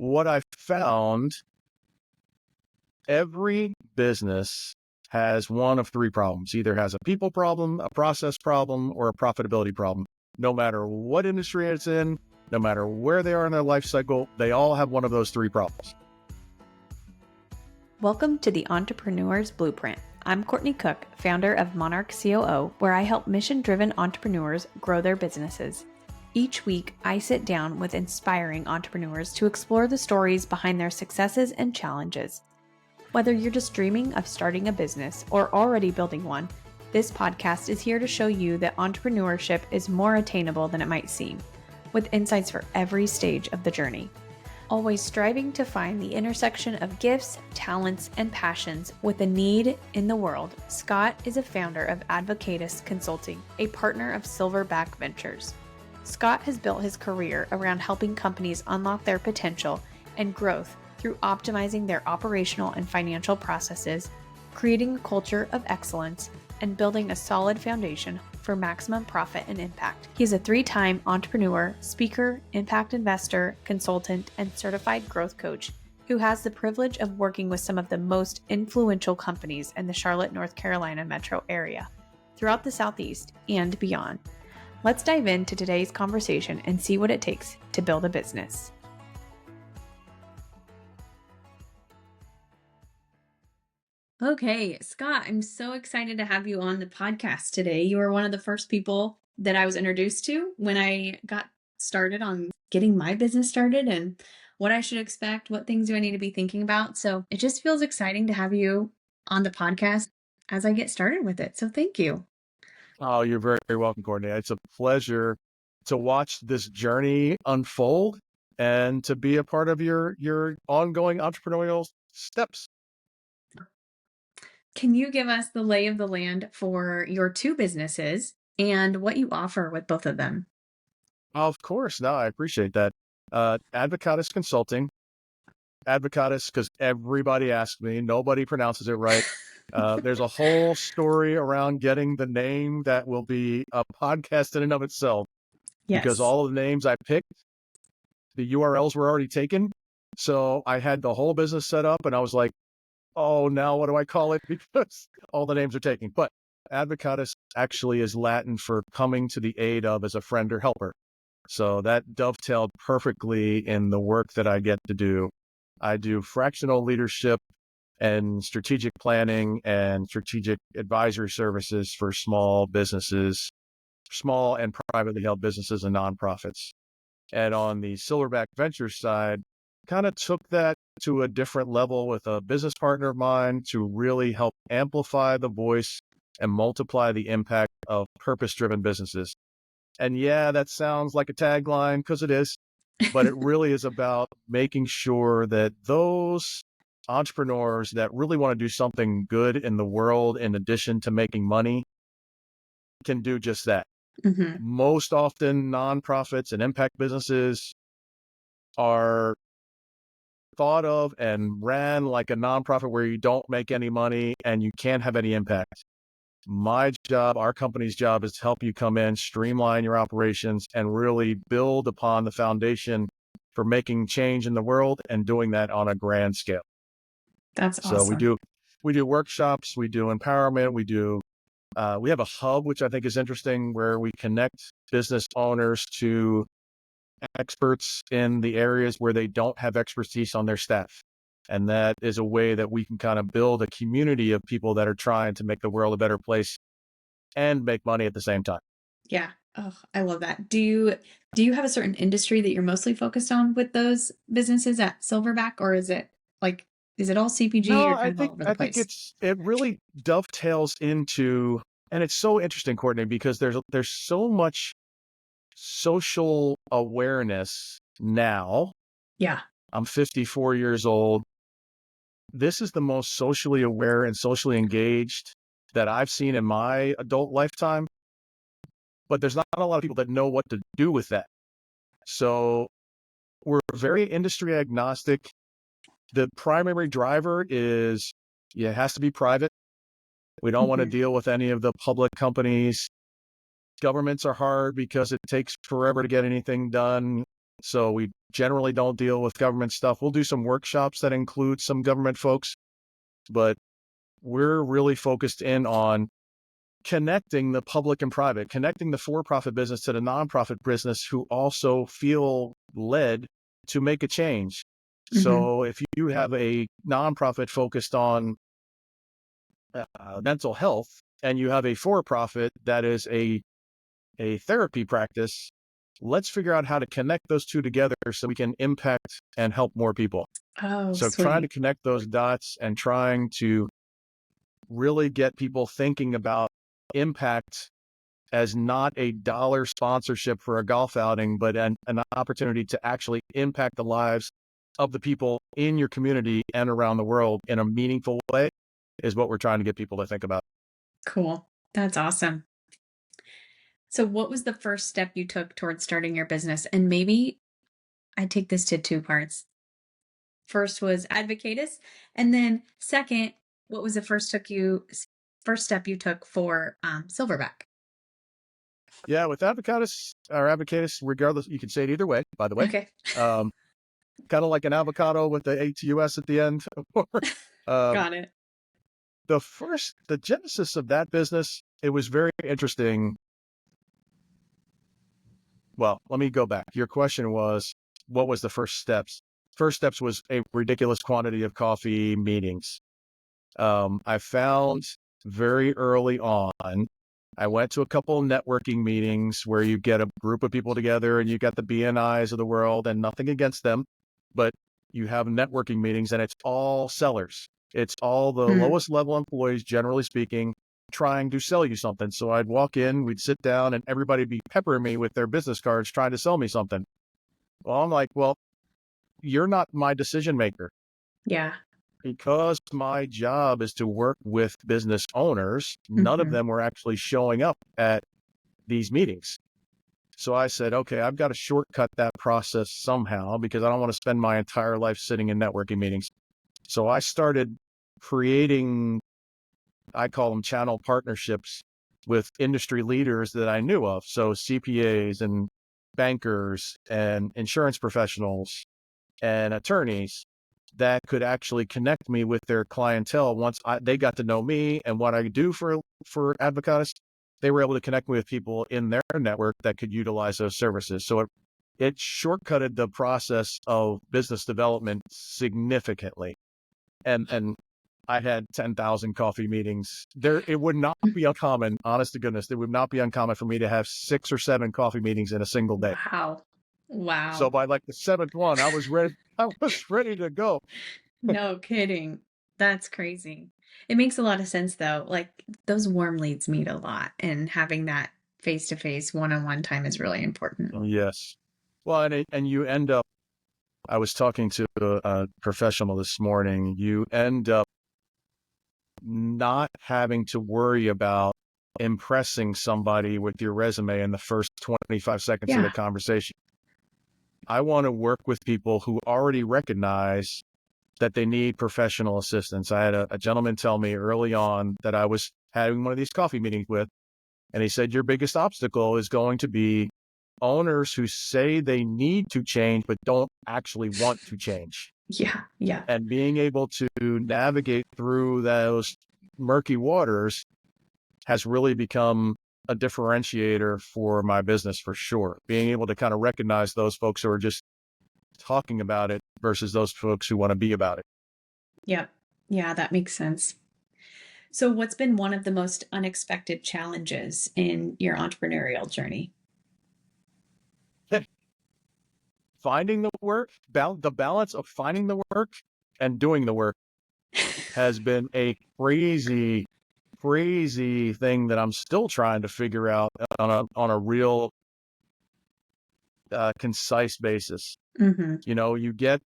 what I found, every business has one of three problems. Either has a people problem, a process problem, or a profitability problem. No matter what industry it's in, no matter where they are in their life cycle, they all have one of those three problems. Welcome to the Entrepreneur's Blueprint. I'm Courtney Cook, founder of Monarch COO, where I help mission-driven entrepreneurs grow their businesses. Each week, I sit down with inspiring entrepreneurs to explore the stories behind their successes and challenges. Whether you're just dreaming of starting a business or already building one, this podcast is here to show you that entrepreneurship is more attainable than it might seem, with insights for every stage of the journey. Always striving to find the intersection of gifts, talents, and passions with a need in the world, Scott is a founder of Advocatus Consulting, a partner of Silverback Ventures. Scott has built his career around helping companies unlock their potential and growth through optimizing their operational and financial processes, creating a culture of excellence, and building a solid foundation for maximum profit and impact. He is a 3-time entrepreneur, speaker, impact investor, consultant, and certified growth coach who has the privilege of working with some of the most influential companies in the Charlotte, North Carolina metro area, throughout the Southeast and beyond. Let's dive into today's conversation and see what it takes to build a business. Okay, Scott, I'm so excited to have you on the podcast today. You were one of the first people that I was introduced to when I got started on getting my business started and what I should expect, what things do I need to be thinking about. So it just feels exciting to have you on the podcast as I get started with it. So thank you. Oh, you're very, very welcome, Courtney. It's a pleasure to watch this journey unfold and to be a part of your ongoing entrepreneurial steps. Can you give us the lay of the land for your two businesses and what you offer with both of them? Of course. No, I appreciate that. Advocatus Consulting. Advocatus, because everybody asks me, nobody pronounces it right. There's a whole story around getting the name that will be a podcast in and of itself. Yes. Because all of the names I picked, the URLs were already taken. So I had the whole business set up and I was like, oh, now what do I call it? Because all the names are taken. But Advocatus actually is Latin for coming to the aid of as a friend or helper. So that dovetailed perfectly in the work that I get to do. I do fractional leadership and strategic planning and strategic advisory services for small businesses, small and privately held businesses and nonprofits. And on the Silverback Ventures side, kind of took that to a different level with a business partner of mine to really help amplify the voice and multiply the impact of purpose-driven businesses. And yeah, that sounds like a tagline because it is, but it really is about making sure that those entrepreneurs that really want to do something good in the world, in addition to making money, can do just that. Mm-hmm. Most often, nonprofits and impact businesses are thought of and ran like a nonprofit where you don't make any money and you can't have any impact. My job, our company's job, is to help you come in, streamline your operations, and really build upon the foundation for making change in the world and doing that on a grand scale. That's awesome. So we do workshops, we do empowerment, we have a hub, which I think is interesting, where we connect business owners to experts in the areas where they don't have expertise on their staff. And that is a way that we can kind of build a community of people that are trying to make the world a better place and make money at the same time. Yeah. Oh, I love that. Do you have a certain industry that you're mostly focused on with those businesses at Silverback, or is it all CPG? No, or kind of all over the place? think it really dovetails into, and it's so interesting, Courtney, because there's so much social awareness now. Yeah. I'm 54 years old. This is the most socially aware and socially engaged that I've seen in my adult lifetime. But there's not a lot of people that know what to do with that. So we're very industry agnostic. The primary driver is it has to be private. We don't want to deal with any of the public companies. Governments are hard because it takes forever to get anything done. So we generally don't deal with government stuff. We'll do some workshops that include some government folks, but we're really focused in on connecting the public and private, connecting the for-profit business to the nonprofit business who also feel led to make a change. So if you have a nonprofit focused on mental health and you have a for-profit that is a therapy practice, let's figure out how to connect those two together so we can impact and help more people. Oh, So trying to sweet. connect those dots and trying to really get people thinking about impact as not a dollar sponsorship for a golf outing, but an opportunity to actually impact the lives of the people in your community and around the world in a meaningful way is what we're trying to get people to think about. Cool. That's awesome. So, what was the first step you took towards starting your business? And maybe I take this to two parts. First was Advocatus, and then second, what was the first step you took for Silverback? Yeah, with Advocatus or Advocatus, regardless, you can say it either way, by the way. Okay, Um, kind of like an avocado with the ATUS at the end. um, got it. the genesis of that business, it was very interesting. Well, let me go back. Your question was, what was the first steps? First steps was a ridiculous quantity of coffee meetings. I found very early on, I went to a couple of networking meetings where you get a group of people together and you got the BNIs of the world, and nothing against them, but you have networking meetings and it's all sellers. It's all the lowest level employees, generally speaking, trying to sell you something. So I'd walk in, we'd sit down, and everybody'd be peppering me with their business cards trying to sell me something. Well, I'm like, well, you're not my decision maker. Yeah. Because my job is to work with business owners, none of them were actually showing up at these meetings. So I said, okay, I've got to shortcut that process somehow because I don't want to spend my entire life sitting in networking meetings. So I started creating, I call them channel partnerships with industry leaders that I knew of. So CPAs and bankers and insurance professionals and attorneys that could actually connect me with their clientele once they got to know me and what I do for Advocatus. They were able to connect me with people in their network that could utilize those services. So it shortcutted the process of business development significantly. And I had 10,000 coffee meetings. It would not be uncommon, honest to goodness, it would not be uncommon for me to have 6 or 7 coffee meetings in a single day. Wow. So Wow. by like the 7th one, I was ready. I was ready to go. No kidding. That's crazy. It makes a lot of sense though. Like those warm leads mean a lot, and having that face to face, one on one time is really important. Yes. Well, and you end up. I was talking to a professional this morning. You end up not having to worry about impressing somebody with your resume in the first 25 seconds of the Yeah. conversation. I want to work with people who already recognize that they need professional assistance. I had a gentleman tell me early on that I was having one of these coffee meetings with, and he said, your biggest obstacle is going to be owners who say they need to change, but don't actually want to change. Yeah. Yeah. And being able to navigate through those murky waters has really become a differentiator for my business for sure. Being able to kind of recognize those folks who are just talking about it versus those folks who want to be about it. Yep. Yeah, that makes sense. So, what's been one of the most unexpected challenges in your entrepreneurial journey? Finding the work, the balance of finding the work and doing the work has been a crazy, crazy thing that I'm still trying to figure out on a real concise basis. Mm-hmm. You know,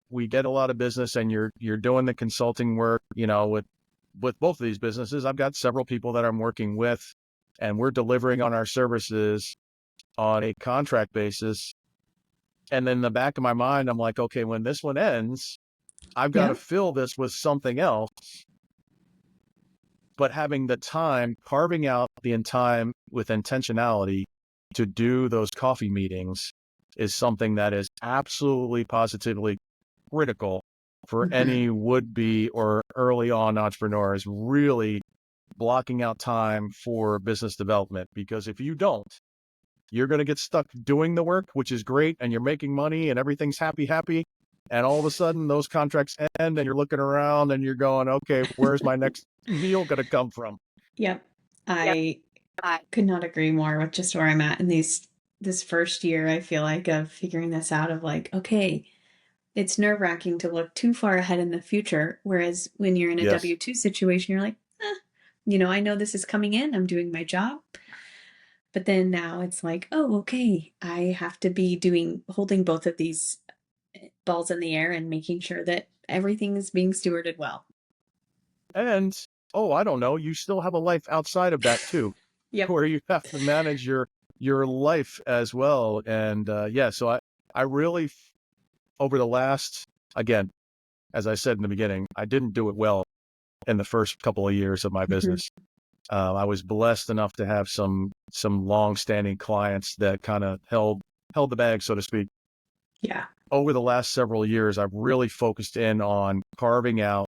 we get a lot of business, and you're doing the consulting work. You know, with both of these businesses, I've got several people that I'm working with, and we're delivering on our services on a contract basis. And then in the back of my mind, I'm like, okay, when this one ends, I've got to Yep. fill this with something else. But having the time, carving out the time with intentionality to do those coffee meetings is something that is absolutely positively critical for Mhm. any would-be or early on entrepreneurs, really blocking out time for business development. Because if you don't, you're going to get stuck doing the work, which is great, and you're making money and everything's happy. And all of a sudden those contracts end and you're looking around and you're going, okay, where's my next meal going to come from? Yep. Yep. I could not agree more with just where I'm at in this first year. I feel like of figuring this out of like, okay, it's nerve-wracking to look too far ahead in the future. Whereas when you're in a Yes. W-2 situation, you're like, I know this is coming in, I'm doing my job. But then now it's like, oh, okay, I have to be holding both of these balls in the air and making sure that everything is being stewarded well. And, oh, I don't know, you still have a life outside of that too, Yep. where you have to manage your life as well. And yeah, so I really over the last, again, as I said in the beginning, I didn't do it well in the first couple of years of my Mhm. business. I was blessed enough to have some long-standing clients that kind of held the bag, so to speak. Yeah. Over the last several years, I've really focused in on carving out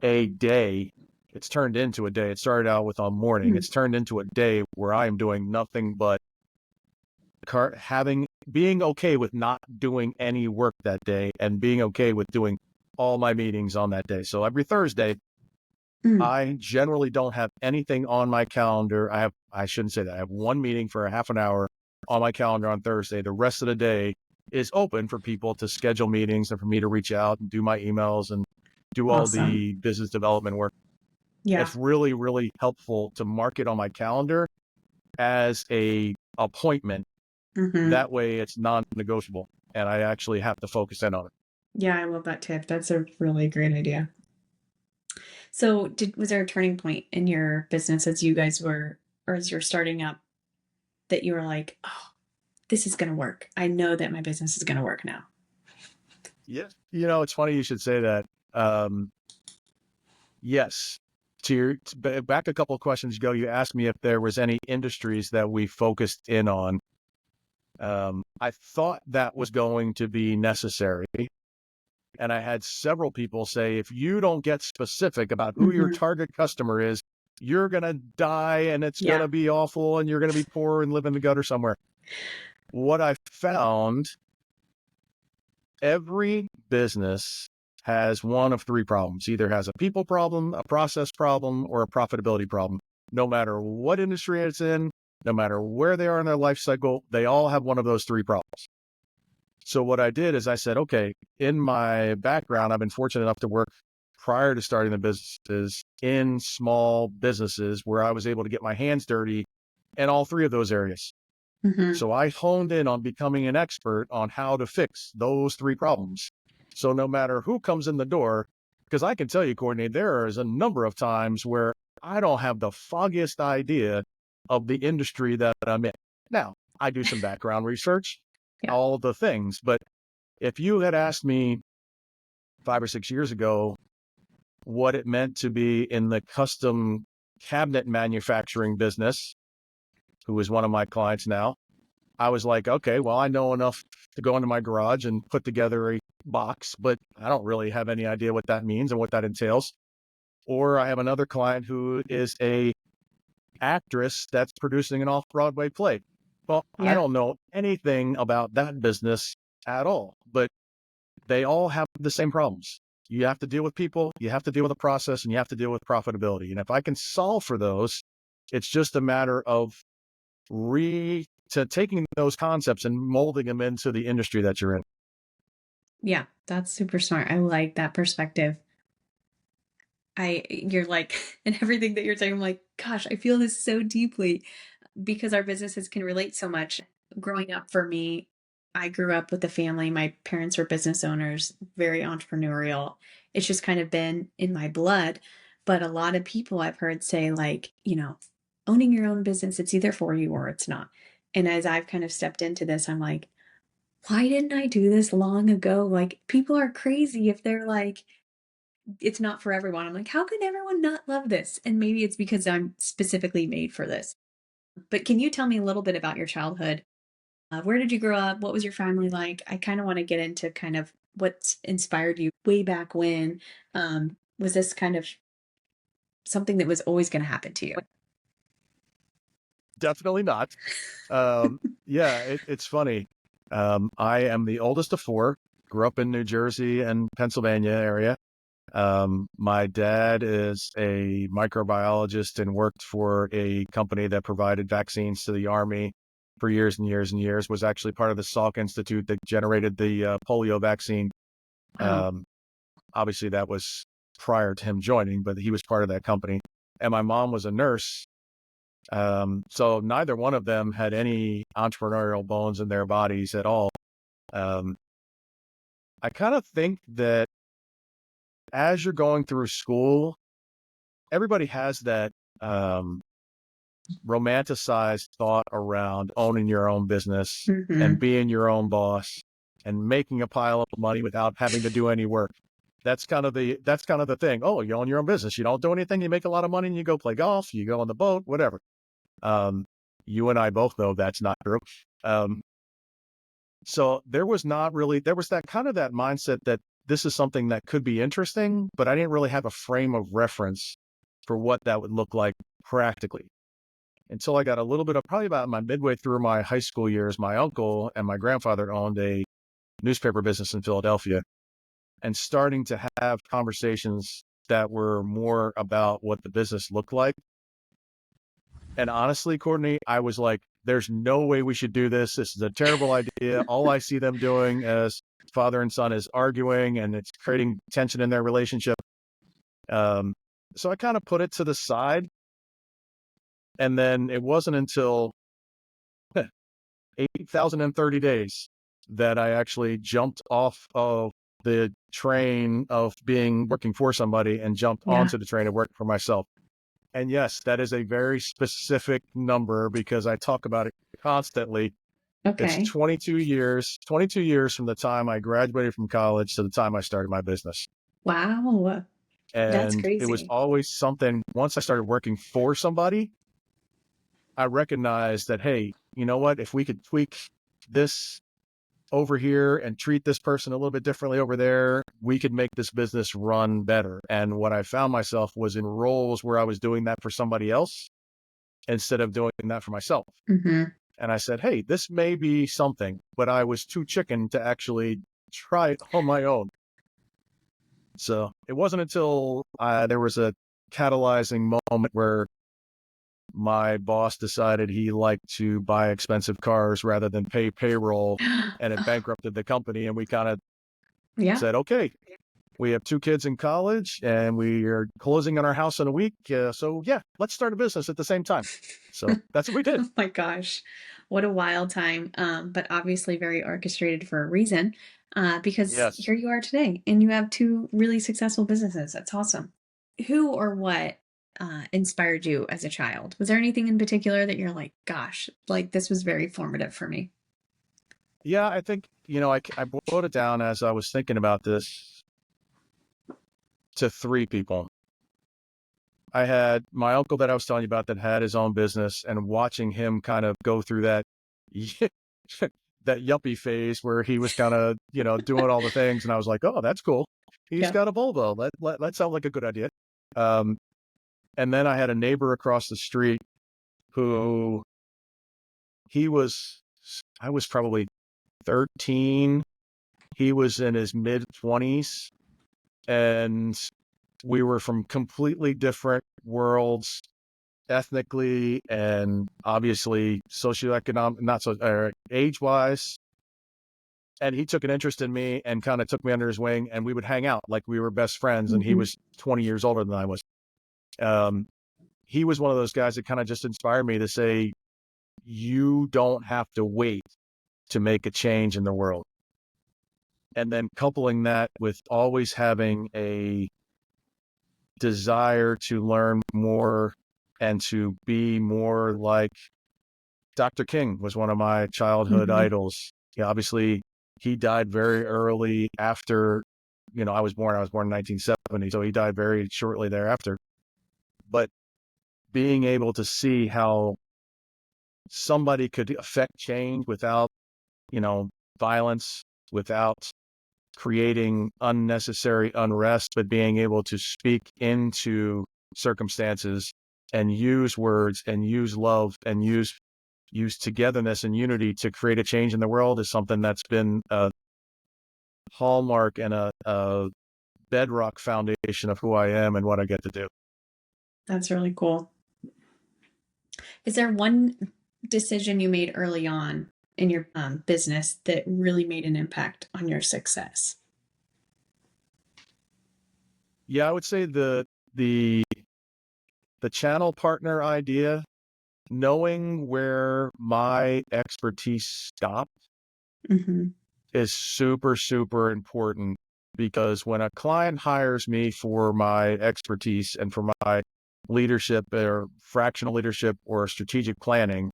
a day. It's turned into a day. It started out with a morning. Mm. It's turned into a day where I am doing nothing but being okay with not doing any work that day and being okay with doing all my meetings on that day. So every Thursday, Mm. I generally don't have anything on my calendar. I shouldn't say that. I have one meeting for a half an hour on my calendar on Thursday. The rest of the day is open for people to schedule meetings and for me to reach out and do my emails and do all Awesome. the business development work. Yeah. It's really, really helpful to mark it on my calendar as a appointment. Hmm. That way it's non-negotiable and I actually have to focus in on it. Yeah, I love that tip. That's a really great idea. So, was there a turning point in your business as you guys were, or as you're starting up, that you were like, "Oh, this is going to work. I know that my business is going to work now." Yeah. It's funny you should say that. Yes. Back a couple of questions ago, you asked me if there was any industries that we focused in on. I thought that was going to be necessary. And I had several people say, if you don't get specific about who your Hmm. target customer is, you're going to die and it's going Yeah. to be awful and you're going to be poor and live in the gutter somewhere. What I found, every business has one of three problems. Either has a people problem, a process problem, or a profitability problem. No matter what industry it's in, no matter where they are in their life cycle, they all have one of those three problems. So what I did is I said, okay, in my background, I've been fortunate enough to work prior to starting the businesses in small businesses where I was able to get my hands dirty in all three of those areas. Hmm. So I honed in on becoming an expert on how to fix those three problems. So no matter who comes in the door, because I can tell you, Courtney, there is a number of times where I don't have the foggiest idea of the industry that I'm in. Now, I do some background research, Yeah. all the things, but if you had asked me 5 or 6 years ago what it meant to be in the custom cabinet manufacturing business, who is one of my clients now, I was like, okay, well, I know enough to go into my garage and put together a box, but I don't really have any idea what that means and what that entails. Or I have another client who is a actress that's producing an off-Broadway play. Well, I Yeah. don't know anything about that business at all, but they all have the same problems. You have to deal with people, you have to deal with the process, and you have to deal with profitability. And if I can solve for those, it's just a matter of taking those concepts and molding them into the industry that you're in. Yeah. That's super smart. I like that perspective. You're like, and everything that you're saying, I'm like, gosh, I feel this so deeply because our businesses can relate so much. Growing up for me, I grew up with a family. My parents were business owners, very entrepreneurial. It's just kind of been in my blood. But a lot of people I've heard say, like, owning your own business, it's either for you or it's not. And as I've kind of stepped into this, I'm like, why didn't I do this long ago? Like, people are crazy if they're like, it's not for everyone. I'm like, how can everyone not love this? And maybe it's because I'm specifically made for this. But can you tell me a little bit about your childhood? Where did you grow up? What was your family like? I kind of want to get into kind of what's inspired you way back when. Was this kind of something that was always going to happen to you? Definitely not. Yeah, it's funny. I am the oldest of four, grew up in New Jersey and Pennsylvania area. My dad is a microbiologist and worked for a company that provided vaccines to the Army for years and years and years, was actually part of the Salk Institute that generated the polio vaccine. Wow. Obviously, that was prior to him joining, but he was part of that company. And my mom was a nurse. So neither one of them had any entrepreneurial bones in their bodies at all. Um, I kind of think that as you're going through school, everybody has that romanticized thought around owning your own business and Hmm. being your own boss and making a pile of money without having to do any work. That's kind of the thing. Oh, you own your own business. You don't do anything. You make a lot of money and you go play golf. You go on the boat, whatever. Um, you and I both know that's not true. Um, so there was that kind of that mindset that this is something that could be interesting, but I didn't really have a frame of reference for what that would look like practically until I got a little bit of probably about my midway through my high school years. My uncle and my grandfather owned a newspaper business in Philadelphia, and starting to have conversations that were more about what the business looked like. And honestly, Courtney, I was like, there's no way we should do this. This is a terrible idea. All I see them doing as father and son is arguing, and it's creating tension in their relationship. Um, so I kind of put it to the side. And then it wasn't until 8,030 days that I actually jumped off of the train of working for somebody and jumped Yeah. onto the train of working for myself. And yes, that is a very specific number because I talk about it constantly. It's Okay. 22 years from the time I graduated from college to the time I started my business. Wow. That's And it was crazy. always something, once I started working for somebody, I recognized that, hey, you know what? If we could tweak this over here and treat this person a little bit differently over there, we could make this business run better. And what I found myself was in roles where I was doing that for somebody else instead of doing that for myself. Hmm. And I said, hey, this may be something, but I was too chicken to actually try it on my own. So it wasn't until there was a catalyzing moment where my boss decided he liked to buy expensive cars rather than pay payroll, and it bankrupted the company. And we kind of Yeah. said, okay, we have two kids in college and we are closing on our house in a week. So yeah, let's start a business at the same time. So that's what we did. Oh my gosh. What a wild time. But obviously very orchestrated for a reason. Because Yes. here you are today and you have two really successful businesses. That's awesome. Who or what inspired you as a child? Was there anything in particular that you're like, gosh, like this was very formative for me? Yeah, I think, I boiled it down as I was thinking about this to three people. I had my uncle that I was telling you about that had his own business, and watching him kind of go through that that yuppie phase where he was kind of, doing all the things. And I was like, oh, that's cool. He's Yeah. got a Volvo. That sounds like a good idea. Um, and then I had a neighbor across the street who I was probably 13. He was in his mid 20s, and we were from completely different worlds, ethnically and obviously socioeconomic, not so age wise. And he took an interest in me and kind of took me under his wing, and we would hang out like we were best friends. And he Hmm. was 20 years older than I was. Um, he was one of those guys that kind of just inspired me to say, you don't have to wait to make a change in the world. And then coupling that with always having a desire to learn more and to be more like Dr. King was one of my childhood Hmm. idols. Yeah, obviously he died very early after, I was born. I was born in 1970, so he died very shortly thereafter. But being able to see how somebody could affect change without violence, without creating unnecessary unrest, but being able to speak into circumstances and use words and use love and use togetherness and unity to create a change in the world is something that's been a hallmark and a bedrock foundation of who I am and what I get to do. That's really cool. Is there one decision you made early on in your business that really made an impact on your success? Yeah, I would say the channel partner idea, knowing where my expertise stopped Mm-hmm. is super, super important, because when a client hires me for my expertise and for my leadership or fractional leadership or strategic planning,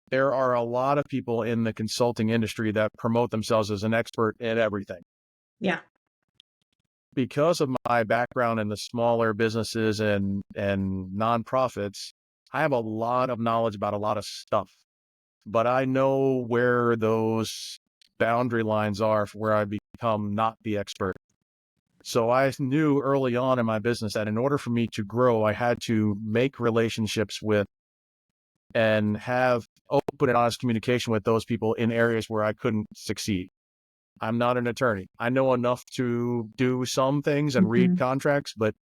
there are a lot of people in the consulting industry that promote themselves as an expert in everything. Yeah. Because of my background in the smaller businesses and nonprofits, I have a lot of knowledge about a lot of stuff, but I know where those boundary lines are for where I become not the expert. So I knew early on in my business that in order for me to grow, I had to make relationships with and have open and honest communication with those people in areas where I couldn't succeed. I'm not an attorney. I know enough to do some things and read Mm-hmm. contracts, but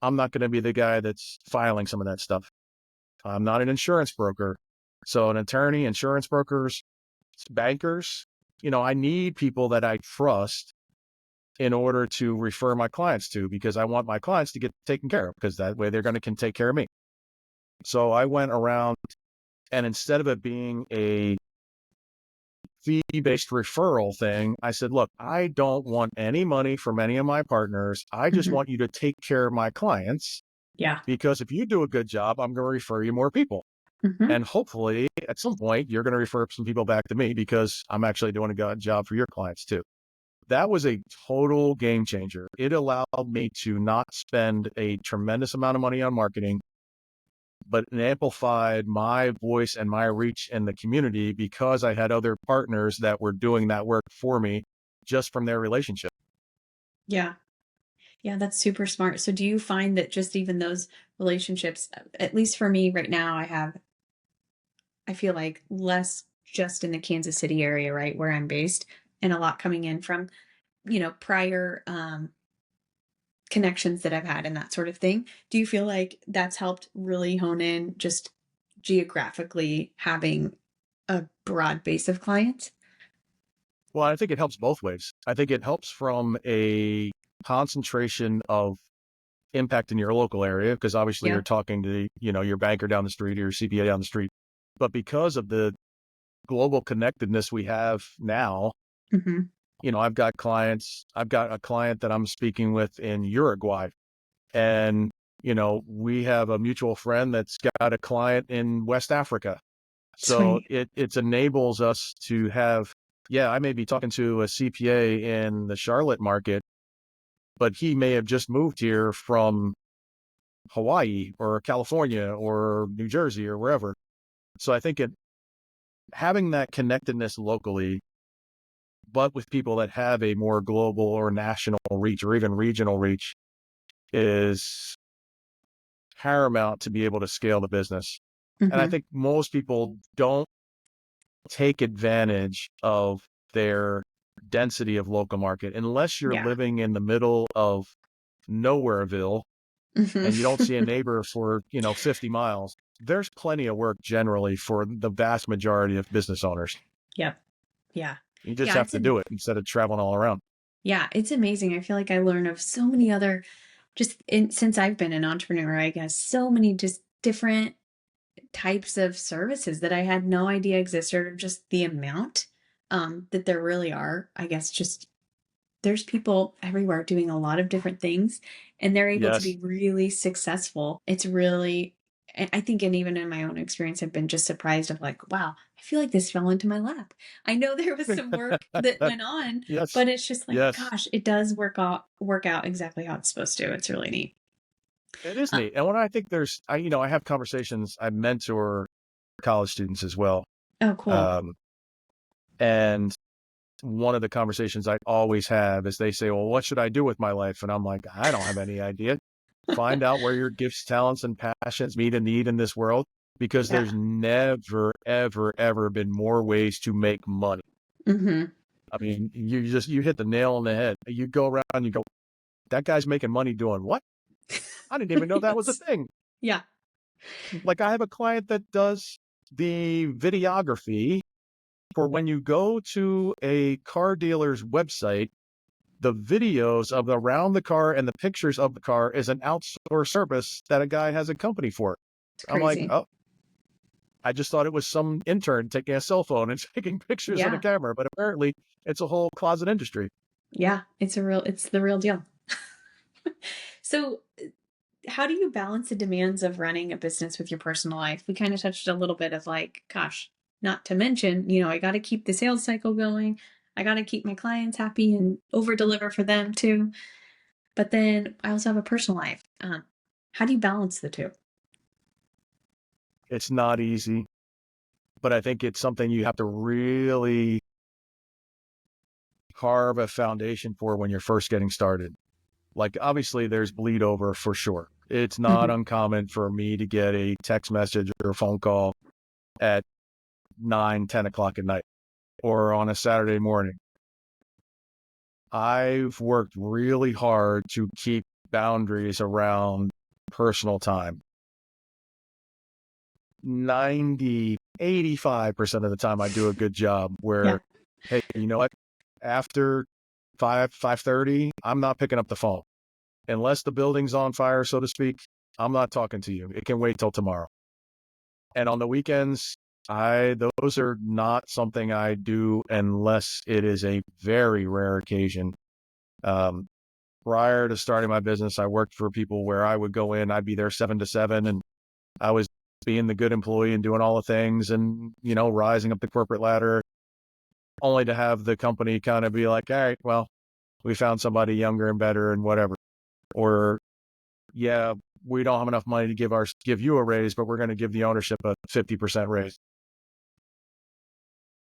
I'm not going to be the guy that's filing some of that stuff. I'm not an insurance broker. So an attorney, insurance brokers, bankers, I need people that I trust in order to refer my clients to, because I want my clients to get taken care of, because that way they're going to can take care of me. So I went around, and instead of it being a fee-based referral thing, I said, look, I don't want any money from any of my partners. I just Mm-hmm. want you to take care of my clients, Yeah. because if you do a good job, I'm going to refer you more people. Mm-hmm. And hopefully at some point, you're going to refer some people back to me, because I'm actually doing a good job for your clients too. That was a total game changer. It allowed me to not spend a tremendous amount of money on marketing, but it amplified my voice and my reach in the community, because I had other partners that were doing that work for me just from their relationship. Yeah. Yeah, that's super smart. So do you find that just even those relationships, at least for me right now, I feel like less just in the Kansas City area, right, where I'm based, and a lot coming in from, prior connections that I've had and that sort of thing. Do you feel like that's helped really hone in just geographically having a broad base of clients? Well, I think it helps both ways. I think it helps from a concentration of impact in your local area, because obviously you're Yeah. talking to, your banker down the street or your CPA down the street. But because of the global connectedness we have now, Hmm. I've got a client that I'm speaking with in Uruguay, and, we have a mutual friend that's got a client in West Africa. So Sweet. it enables us to have, yeah, I may be talking to a CPA in the Charlotte market, but he may have just moved here from Hawaii or California or New Jersey or wherever. So I think having that connectedness locally, but with people that have a more global or national reach or even regional reach, is paramount to be able to scale the business. And I Hmm. think most people don't take advantage of their density of local market unless you're Yeah. living in the middle of Nowhereville Hmm. and you don't see a neighbor for, 50 miles. There's plenty of work generally for the vast majority of business owners. Yep. Yeah. You just Yeah. have to do it instead of traveling all around. Yeah, it's amazing. I feel like I learn of so many other, since I've been an entrepreneur, I guess, so many just different types of services that I had no idea existed, or just the amount that there really are. I guess just there's people everywhere doing a lot of different things, and they're able to be Yes. really successful. It's really, I think, and even in my own experience, I've been just surprised of like, wow, I feel like this fell into my lap. I know there was some work that went on, Yes. but it's just like, Yes. gosh, it does work out exactly how it's supposed to. It's really neat. It is Uh, neat. And when I think I have conversations, I mentor college students as well. oh, cool. And one of the conversations I always have is they say, well, what should I do with my life? And I'm like, I don't have any idea. Find out where your gifts, talents, and passions meet a need in this world, because Yeah. there's never, ever, ever been more ways to make money. Mm-hmm. I mean, you hit the nail on the head. You go around and you go, that guy's making money doing what? I didn't even know that was a Yes. thing. Yeah. Like, I have a client that does the videography for when you go to a car dealer's website. The videos of around the car and the pictures of the car is an outsourced service that a guy has a company for. It's I'm like, crazy. oh, I just thought it was some intern taking a cell phone and taking pictures on a Yeah. camera, but apparently it's a whole closet industry. Yeah. It's the real deal. So how do you balance the demands of running a business with your personal life? We kind of touched a little bit of like, gosh, not to mention, I got to keep the sales cycle going. I got to keep my clients happy and over deliver for them too. But then I also have a personal life. How do you balance the two? It's not easy, but I think it's something you have to really carve a foundation for when you're first getting started. Like, obviously there's bleed over for sure. It's not Mhm. uncommon for me to get a text message or a phone call at 9, 10 o'clock at night or on a Saturday morning. I've worked really hard to keep boundaries around personal time. 85% of the time I do a good job Yeah. where, hey, you know what? After 5:30, I'm not picking up the phone. Unless the building's on fire, so to speak, I'm not talking to you. It can wait till tomorrow. And on the weekends, those are not something I do unless it is a very rare occasion. Um, Prior to starting my business, I worked for people where I would go in, I'd be there 7 to 7, and I was being the good employee and doing all the things and, rising up the corporate ladder, only to have the company kind of be like, all right, well, we found somebody younger and better and whatever. Or, yeah, we don't have enough money to give you a raise, but we're going to give the ownership a 50% raise.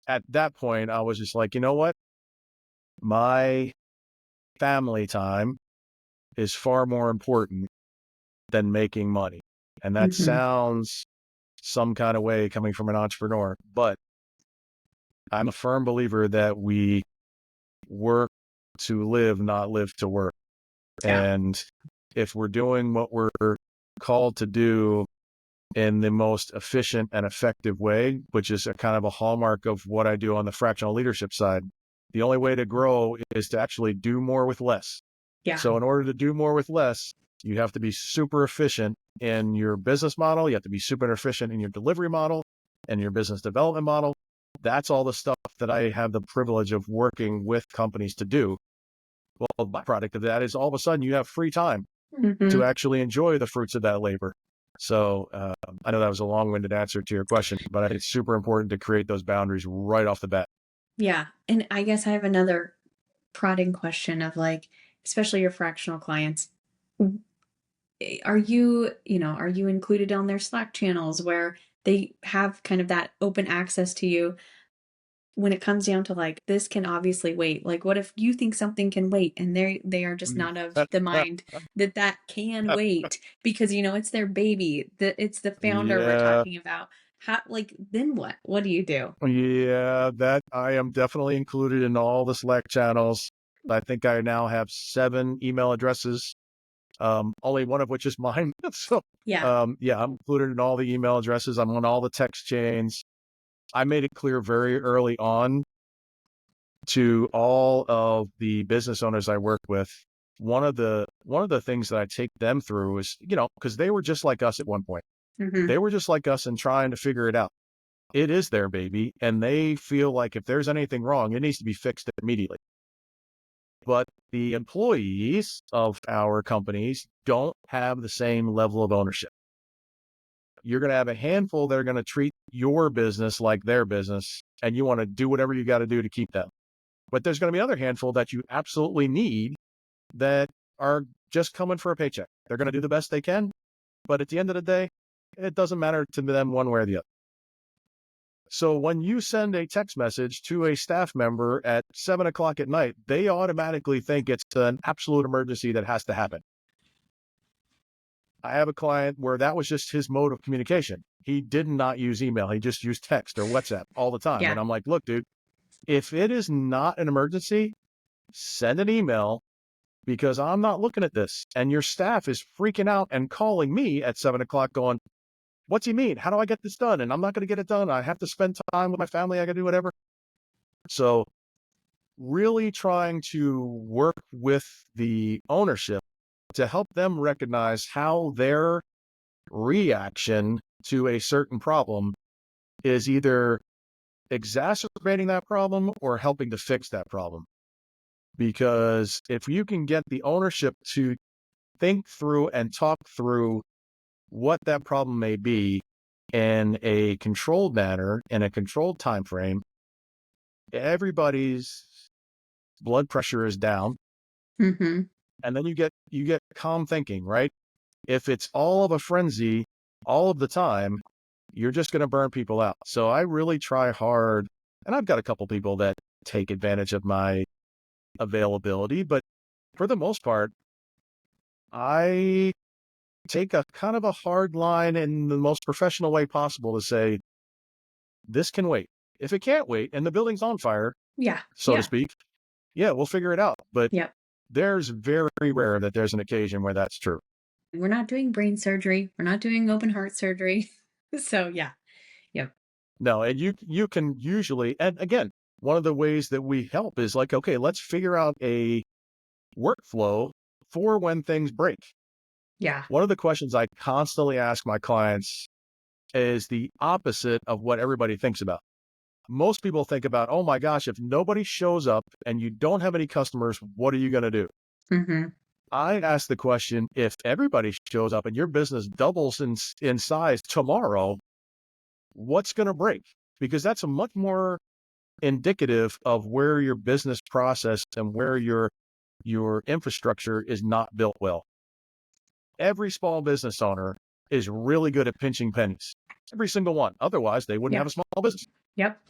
At that point, I was just like, you know what? My family time is far more important than making money. And that Hmm. sounds some kind of way coming from an entrepreneur, but I'm a firm believer that we work to live, not live to work. Yeah. And if we're doing what we're called to do in the most efficient and effective way, which is a kind of a hallmark of what I do on the fractional leadership side, the only way to grow is to actually do more with less. Yeah. So in order to do more with less, you have to be super efficient in your business model. You have to be super efficient in your delivery model and your business development model. That's all the stuff that I have the privilege of working with companies to do. Well, the byproduct of that is all of a sudden you have free time Hmm. to actually enjoy the fruits of that labor. So I know that was a long-winded answer to your question, but I think it's super important to create those boundaries right off the bat. Yeah. And I guess I have another prodding question of like, especially your fractional clients. Are you included on their Slack channels where they have kind of that open access to you when it comes down to like this can obviously wait? Like what if you think something can wait and they are just not of the mind that that can wait because it's their baby, that it's the founder we're Yeah, talking about. How, like, then what do you do? yeah, that I am definitely included in all the Slack channels. I think I now have 7 email addresses, only one of which is mine. So, Yeah. yeah, I'm included in all the email addresses. I'm on all the text chains. I made it clear very early on to all of the business owners I work with. One of the things that I take them through is, because they were just like us at one point. Hmm. They were just like us and trying to figure it out. It is their baby, and they feel like if there's anything wrong, it needs to be fixed immediately. But the employees of our companies don't have the same level of ownership. You're going to have a handful that are going to treat your business like their business, and you want to do whatever you got to do to keep them. But there's going to be another handful that you absolutely need that are just coming for a paycheck. They're going to do the best they can, but at the end of the day, it doesn't matter to them one way or the other. So when you send a text message to a staff member at 7 o'clock at night, they automatically think it's an absolute emergency that has to happen. I have a client where that was just his mode of communication. He did not use email. He just used text or WhatsApp all the time. Yeah. And I'm like, look, dude, if it is not an emergency, send an email because I'm not looking at this. And your staff is freaking out and calling me at 7 o'clock going, what's he mean? How do I get this done? And I'm not going to get it done. I have to spend time with my family. I got to do whatever. So really trying to work with the ownership to help them recognize how their reaction to a certain problem is either exacerbating that problem or helping to fix that problem. Because if you can get the ownership to think through and talk through what that problem may be in a controlled manner, in a controlled time frame, everybody's blood pressure is down. Mm-hmm. And then you get calm thinking, right? If it's all of a frenzy all of the time, you're just going to burn people out. So I really try hard, and I've got a couple people that take advantage of my availability, but for the most part, I take a kind of a hard line in the most professional way possible to say, this can wait. If it can't wait and the building's on fire, Yeah. so to speak, yeah, we'll figure it out. But Yep. there's very rare that there's an occasion where that's true. We're not doing brain surgery. We're not doing open heart surgery. So yeah. Yep. No, and you can usually, and again, one of the ways that we help is like, okay, let's figure out a workflow for when things break. Yeah. One of the questions I constantly ask my clients is the opposite of what everybody thinks about. Most people think about, oh my gosh, if nobody shows up and you don't have any customers, what are you going to do? Mm-hmm. I ask the question, if everybody shows up and your business doubles in size tomorrow, what's going to break? Because that's a much more indicative of where your business process and where your infrastructure is not built well. Every small business owner is really good at pinching pennies. Every single one. Otherwise, they wouldn't have a small business. Yep.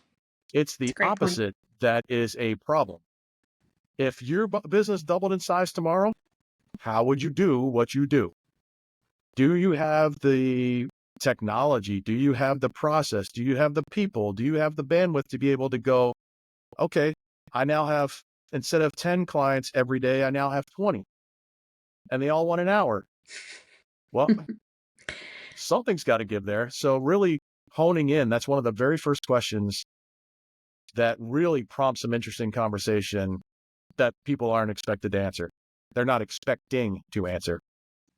It's the That's a great point. opposite that is a problem. If your business doubled in size tomorrow, how would you do what you do? Do you have the technology? Do you have the process? Do you have the people? Do you have the bandwidth to be able to go, okay, I now have, instead of 10 clients every day, I now have 20. And they all want an hour. Well, something's got to give there. So really honing in, that's one of the very first questions that really prompts some interesting conversation that people aren't expected to answer. They're not expecting to answer.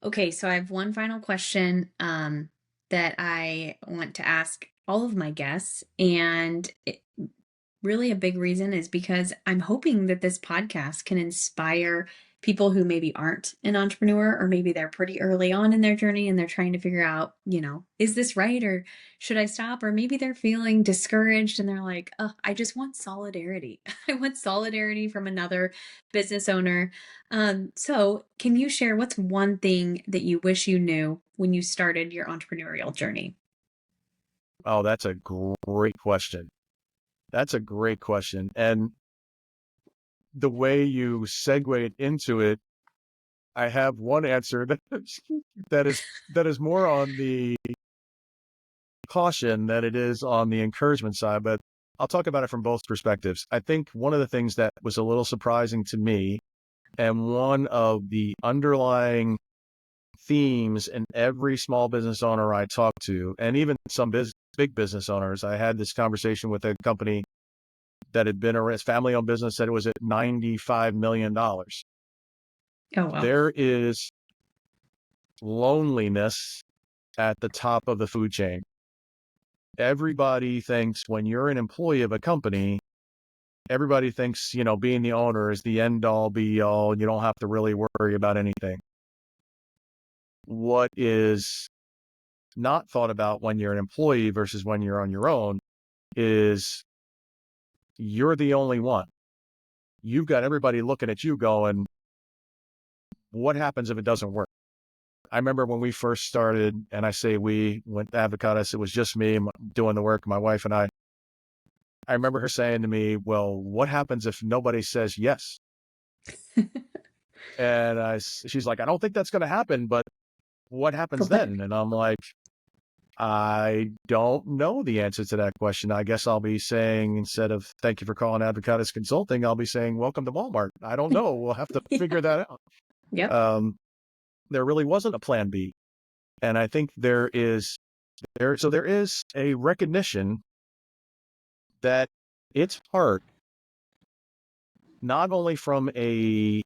Okay, so I have one final question that I want to ask all of my guests. And really, a big reason is because I'm hoping that this podcast can inspire people who maybe aren't an entrepreneur, or maybe they're pretty early on in their journey and they're trying to figure out, is this right, or should I stop? Or maybe they're feeling discouraged and they're like, oh, I just want solidarity. I want solidarity from another business owner. So can you share what's one thing that you wish you knew when you started your entrepreneurial journey? Oh, that's a great question. That's a great question. And the way you segued into it, I have one answer that is more on the caution than it is on the encouragement side, but I'll talk about it from both perspectives. I think one of the things that was a little surprising to me, and one of the underlying themes in every small business owner I talk to, and even some big business owners, I had this conversation with a company that had been a family-owned business that it was at $95 million. Oh, wow. There is loneliness at the top of the food chain. Everybody thinks when you're an employee of a company, everybody thinks, being the owner is the end all be all. You don't have to really worry about anything. What is not thought about when you're an employee versus when you're on your own is you're the only one. You've got everybody looking at you going, what happens if it doesn't work? I remember when we first started, and I say we went to Advocatus, it was just me doing the work, my wife and I. I remember her saying to me, well, what happens if nobody says yes? And she's like, I don't think that's going to happen, but what happens What? then? And I'm like, I don't know the answer to that question. I guess I'll be saying, instead of thank you for calling Advocatus Consulting, I'll be saying, welcome to Walmart. I don't know. We'll have to Yeah. figure that out. Yep. There really wasn't a plan B. And I think there is a recognition that it's hard, not only from a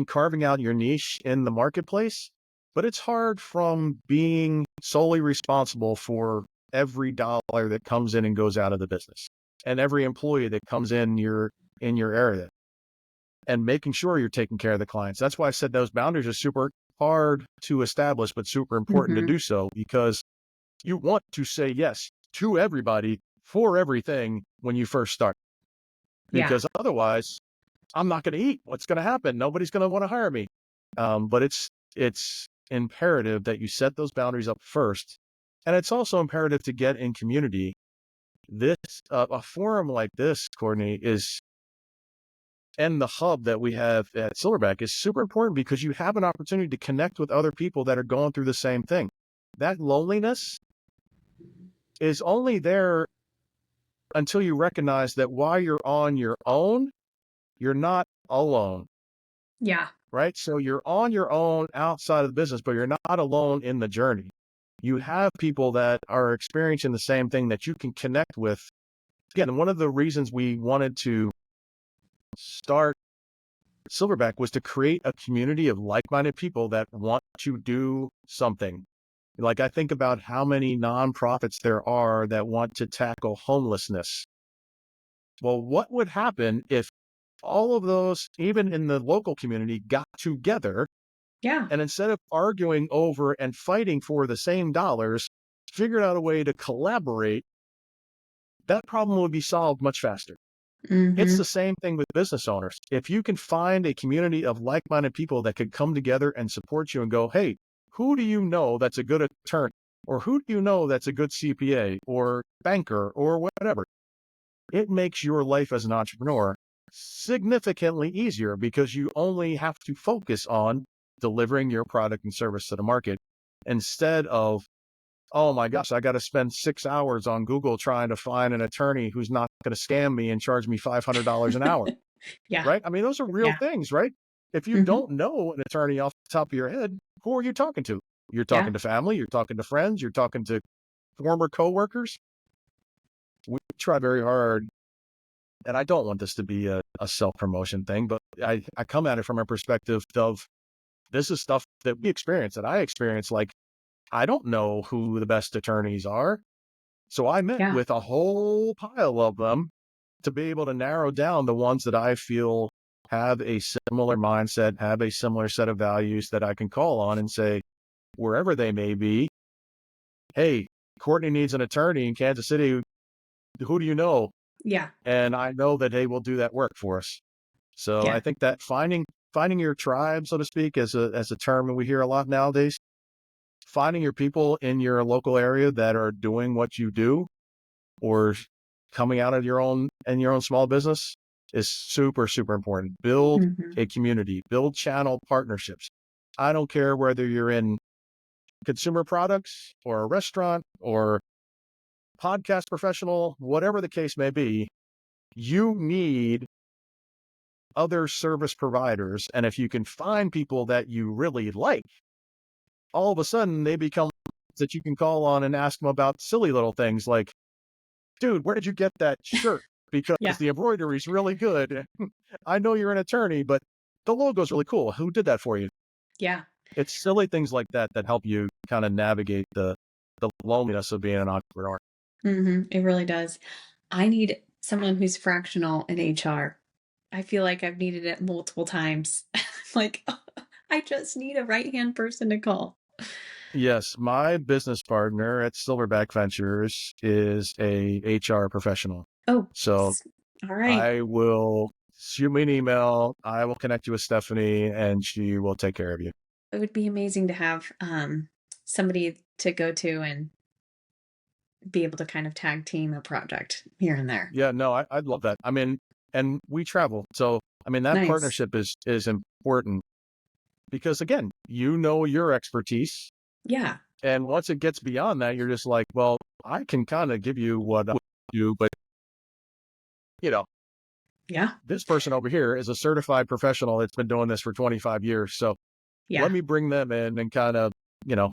carving out your niche in the marketplace, but it's hard from being solely responsible for every dollar that comes in and goes out of the business, and every employee that comes in your area, and making sure you're taking care of the clients. That's why I said those boundaries are super hard to establish, but super important to Mm-hmm. do so, because you want to say yes to everybody for everything when you first start, Yeah. because otherwise I'm not going to eat. What's going to happen? Nobody's going to want to hire me. But it's imperative that you set those boundaries up first, and it's also imperative to get in community. This a forum like this, Courtney, is and the hub that we have at Silverback is super important, because you have an opportunity to connect with other people that are going through the same thing. That loneliness is only there until you recognize that while you're on your own, you're not alone. Yeah. Right? So you're on your own outside of the business, but you're not alone in the journey. You have people that are experiencing the same thing that you can connect with. Again, one of the reasons we wanted to start Silverback was to create a community of like-minded people that want to do something. Like, I think about how many nonprofits there are that want to tackle homelessness. Well, what would happen if all of those, even in the local community, got together, Yeah. and instead of arguing over and fighting for the same dollars, figured out a way to collaborate? That problem would be solved much faster. It's Mm-hmm. the same thing with business owners. If you can find a community of like-minded people that could come together and support you and go, hey, who do you know that's a good attorney? Or who do you know that's a good CPA or banker or whatever? It makes your life as an entrepreneur significantly easier, because you only have to focus on delivering your product and service to the market, instead of, oh my gosh, I got to spend 6 hours on Google trying to find an attorney who's not going to scam me and charge me $500 an hour. Yeah. Right? I mean, those are real Yeah. things, right? If you Mm-hmm. don't know an attorney off the top of your head, who are you talking to? You're Yeah. talking to family, you're talking to friends, you're talking to former coworkers. We try very hard, and I don't want this to be a self-promotion thing, but I come at it from a perspective of, this is stuff that we experience, that I experience. Like, I don't know who the best attorneys are. So I met Yeah. with a whole pile of them to be able to narrow down the ones that I feel have a similar mindset, have a similar set of values, that I can call on and say, wherever they may be, hey, Courtney needs an attorney in Kansas City. Who do you know? Yeah. And I know that they will do that work for us. So I Yeah. think that finding your tribe, so to speak, as a term that we hear a lot nowadays, finding your people in your local area that are doing what you do, or coming out of your own small business, is super, super important. Build Mm-hmm. a community, build channel partnerships. I don't care whether you're in consumer products or a restaurant or podcast professional, whatever the case may be, you need other service providers. And if you can find people that you really like, all of a sudden they become that you can call on and ask them about silly little things like, dude, where did you get that shirt? Because Yeah. the embroidery is really good. I know you're an attorney, but the logo's really cool. Who did that for you? Yeah. It's silly things like that that help you kind of navigate the loneliness of being an entrepreneur. Mm-hmm. It really does. I need someone who's fractional in HR. I feel like I've needed it multiple times. Like, I just need a right-hand person to call. Yes, my business partner at Silverback Ventures is a HR professional. Oh, So all right. I will shoot me an email. I will connect you with Stephanie, and she will take care of you. It would be amazing to have somebody to go to and be able to kind of tag team a project here and there. Yeah, no, I'd love that. I mean, and we travel. So, I mean, that Nice. partnership is important because again, you know your expertise. Yeah. And once it gets beyond that, you're just like, well, I can kind of give you what I would do, but Yeah. this person over here is a certified professional that's been doing this for 25 years. So Yeah. let me bring them in and kind of, we'll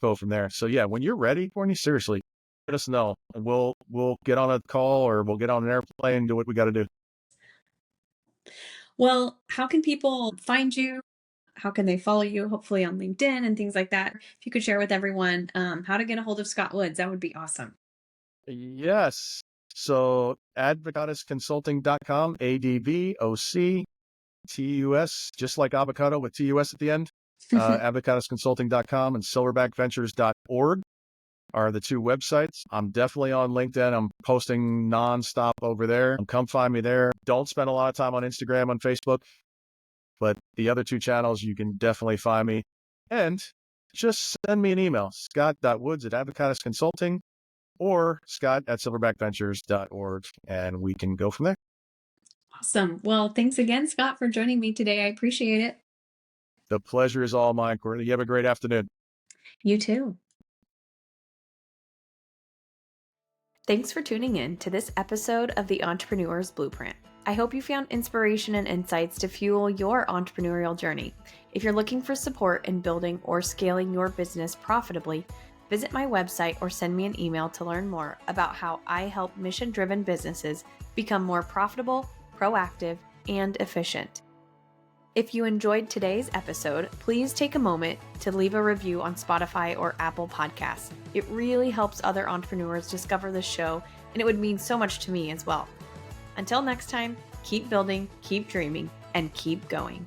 go from there. So yeah, when you're ready, Courtney, seriously, let us know and we'll get on a call or we'll get on an airplane and do what we got to do. Well, how can people find you? How can they follow you? Hopefully on LinkedIn and things like that. If you could share with everyone how to get a hold of Scott Woods, that would be awesome. Yes. So advocatusconsulting.com, ADVOCTUS, just like avocado with TUS at the end. Advocatusconsulting.com and silverbackventures.org are the two websites. I'm definitely on LinkedIn. I'm posting nonstop over there. Come find me there. Don't spend a lot of time on Instagram, on Facebook, but the other two channels, you can definitely find me. And just send me an email, scott.woods@Advocatus Consulting or scott@silverbackventures.org, and we can go from there. Awesome. Well, thanks again, Scott, for joining me today. I appreciate it. The pleasure is all mine, Courtney. You have a great afternoon. You too. Thanks for tuning in to this episode of the Entrepreneur's Blueprint. I hope you found inspiration and insights to fuel your entrepreneurial journey. If you're looking for support in building or scaling your business profitably, visit my website or send me an email to learn more about how I help mission-driven businesses become more profitable, proactive, and efficient. If you enjoyed today's episode, please take a moment to leave a review on Spotify or Apple Podcasts. It really helps other entrepreneurs discover this show, and it would mean so much to me as well. Until next time, keep building, keep dreaming, and keep going.